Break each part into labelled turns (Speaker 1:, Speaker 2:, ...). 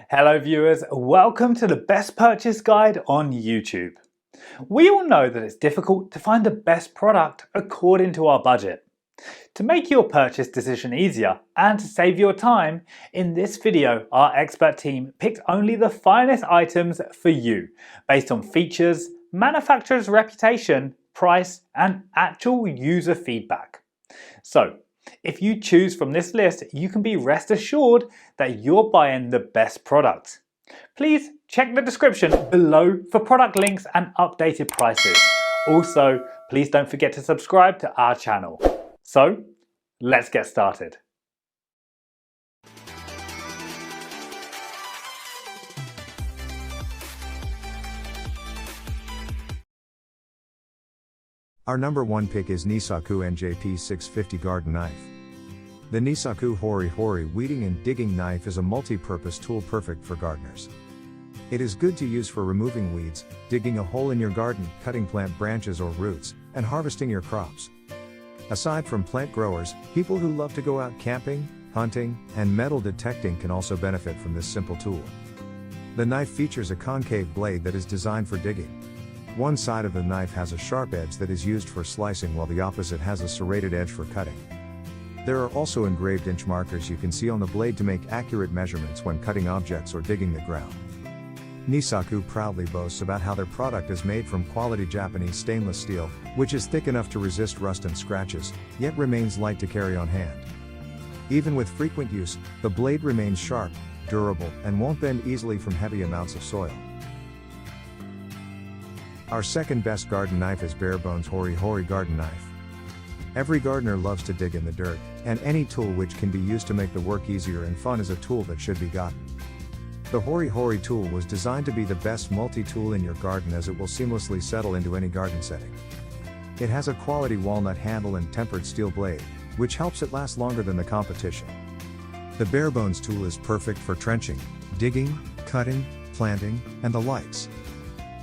Speaker 1: Hello viewers, welcome to the best purchase guide on YouTube. We all know that it's difficult to find the best product according to our budget. To make your purchase decision easier and to save your time, in this video our expert team picked only the finest items for you based on features, manufacturer's reputation, price and actual user feedback. So, if you choose from this list, you can be rest assured that you're buying the best product. Please check the description below for product links and updated prices. Also, please don't forget to subscribe to our channel. So, let's get started.
Speaker 2: Our number one pick is Nisaku NJP 650 Garden Knife. The Nisaku Horihori weeding and digging knife is a multi-purpose tool perfect for gardeners. It is good to use for removing weeds, digging a hole in your garden, cutting plant branches or roots, and harvesting your crops. Aside from plant growers, people who love to go out camping, hunting, and metal detecting can also benefit from this simple tool. The knife features a concave blade that is designed for digging. One side of the knife has a sharp edge that is used for slicing while the opposite has a serrated edge for cutting. There are also engraved inch markers you can see on the blade to make accurate measurements when cutting objects or digging the ground. Nisaku proudly boasts about how their product is made from quality Japanese stainless steel, which is thick enough to resist rust and scratches, yet remains light to carry on hand. Even with frequent use, the blade remains sharp, durable, and won't bend easily from heavy amounts of soil. Our second best garden knife is Barebones Horihori Garden Knife. Every gardener loves to dig in the dirt, and any tool which can be used to make the work easier and fun is a tool that should be gotten. The Horihori tool was designed to be the best multi-tool in your garden as it will seamlessly settle into any garden setting. It has a quality walnut handle and tempered steel blade, which helps it last longer than the competition. The Barebones tool is perfect for trenching, digging, cutting, planting, and the likes.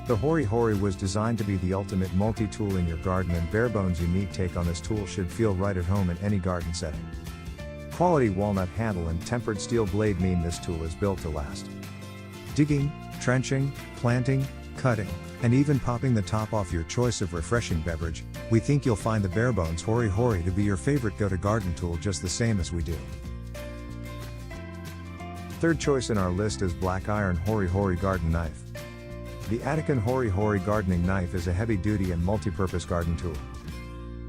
Speaker 2: The Horihori was designed to be the ultimate multi-tool in your garden, and Barebones' unique take on this tool should feel right at home in any garden setting. Quality walnut handle and tempered steel blade mean this tool is built to last. Digging, trenching, planting, cutting, and even popping the top off your choice of refreshing beverage, we think you'll find the Barebones Horihori to be your favorite go-to garden tool just the same as we do. Third choice in our list is Black Iron Horihori Garden Knife. The Atikan Horihori gardening knife is a heavy-duty and multi-purpose garden tool.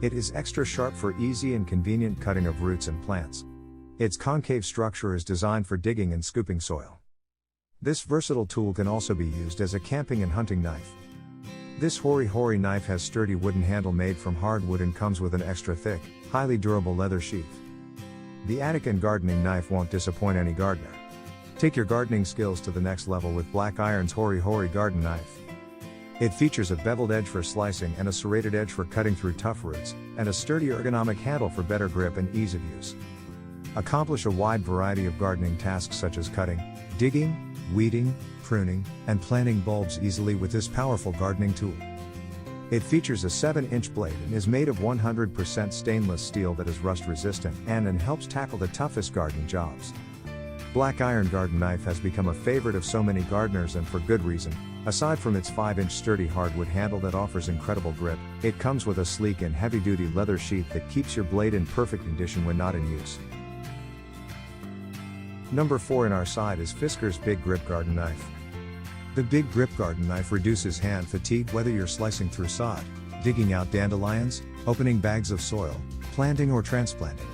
Speaker 2: It is extra sharp for easy and convenient cutting of roots and plants. Its concave structure is designed for digging and scooping soil. This versatile tool can also be used as a camping and hunting knife. This Horihori knife has sturdy wooden handle made from hardwood and comes with an extra thick, highly durable leather sheath. The Atikan gardening knife won't disappoint any gardener. Take your gardening skills to the next level with Black Iron's Horihori Garden Knife. It features a beveled edge for slicing and a serrated edge for cutting through tough roots, and a sturdy ergonomic handle for better grip and ease of use. Accomplish a wide variety of gardening tasks such as cutting, digging, weeding, pruning, and planting bulbs easily with this powerful gardening tool. It features a 7-inch blade and is made of 100% stainless steel that is rust resistant and helps tackle the toughest garden jobs. Black Iron Garden Knife has become a favorite of so many gardeners, and for good reason. Aside from its 5-inch sturdy hardwood handle that offers incredible grip, it comes with a sleek and heavy-duty leather sheath that keeps your blade in perfect condition when not in use. Number 4 in our side is Fiskars Big Grip Garden Knife. The Big Grip Garden Knife reduces hand fatigue whether you're slicing through sod, digging out dandelions, opening bags of soil, planting or transplanting.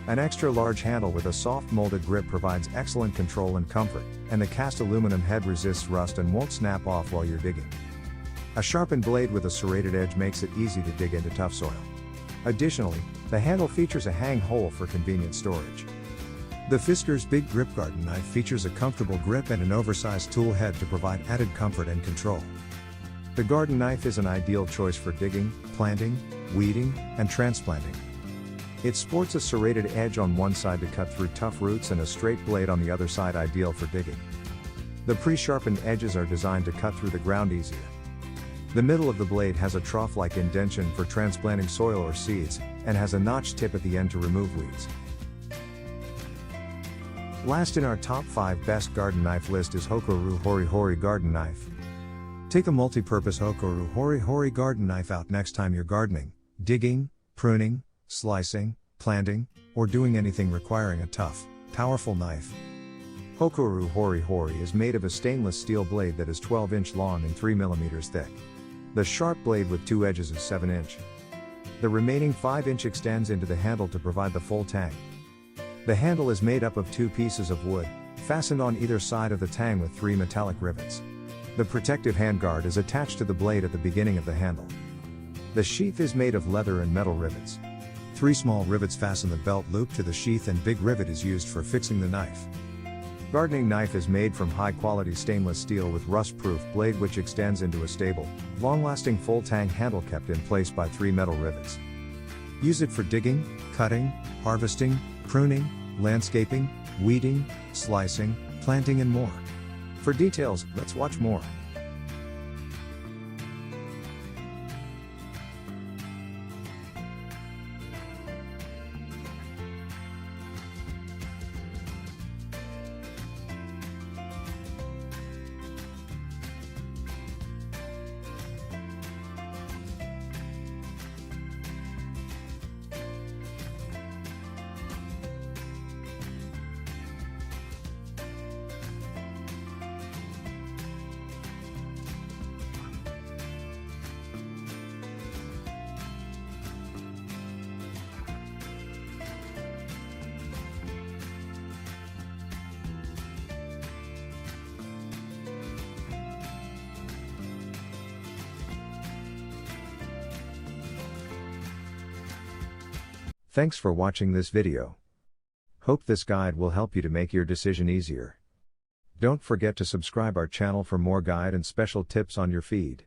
Speaker 2: An extra large handle with a soft molded grip provides excellent control and comfort, and the cast aluminum head resists rust and won't snap off while you're digging. A sharpened blade with a serrated edge makes it easy to dig into tough soil. Additionally, the handle features a hang hole for convenient storage. The Fiskars Big Grip Garden Knife features a comfortable grip and an oversized tool head to provide added comfort and control. The garden knife is an ideal choice for digging, planting, weeding, and transplanting. It sports a serrated edge on one side to cut through tough roots and a straight blade on the other side, ideal for digging. The pre-sharpened edges are designed to cut through the ground easier. The middle of the blade has a trough-like indentation for transplanting soil or seeds, and has a notched tip at the end to remove weeds. Last in our top 5 best garden knife list is Hoku Horihori garden knife. Take a multi-purpose Hoku Horihori garden knife out next time you're gardening, digging, pruning, slicing, planting, or doing anything requiring a tough, powerful knife. Hoku Horihori is made of a stainless steel blade that is 12-inch long and 3 mm thick. The sharp blade with 2 edges is 7-inch. The remaining 5-inch extends into the handle to provide the full tang. The handle is made up of 2 pieces of wood, fastened on either side of the tang with 3 metallic rivets. The protective handguard is attached to the blade at the beginning of the handle. The sheath is made of leather and metal rivets. 3 small rivets fasten the belt loop to the sheath, and big rivet is used for fixing the knife. Gardening knife is made from high-quality stainless steel with rust-proof blade which extends into a stable, long-lasting full tang handle kept in place by 3 metal rivets. Use it for digging, cutting, harvesting, pruning, landscaping, weeding, slicing, planting and more. For details, let's watch more. Thanks for watching this video. Hope this guide will help you to make your decision easier. Don't forget to subscribe our channel for more guide and special tips on your feed.